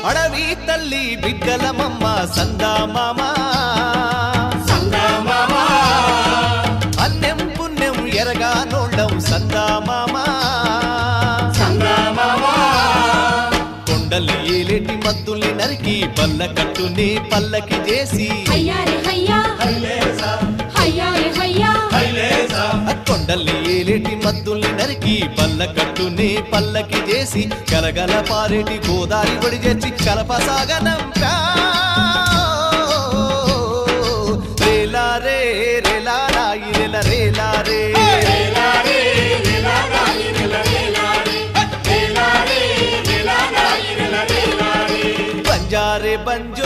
అడవి తల్లి బిడ్డలమమ్మ సందామామ అన్నెం పుణ్యం ఎరగా నోళ్ళం సందామామ కొండలు ఏలేటి మద్దుల్ని నరికి పల్ల కట్టుని పల్లకి చేసి కొండల్ని ఏలేటి మద్దుల్ని నరికి పల్ల కట్టుని పల్లకి చేసి కలగల పారేటి గోదారి ఒడి చేసి కలపసాగనంపా రేలా రే రేలా రాయి రేల రేలా రే బంజారే బంజో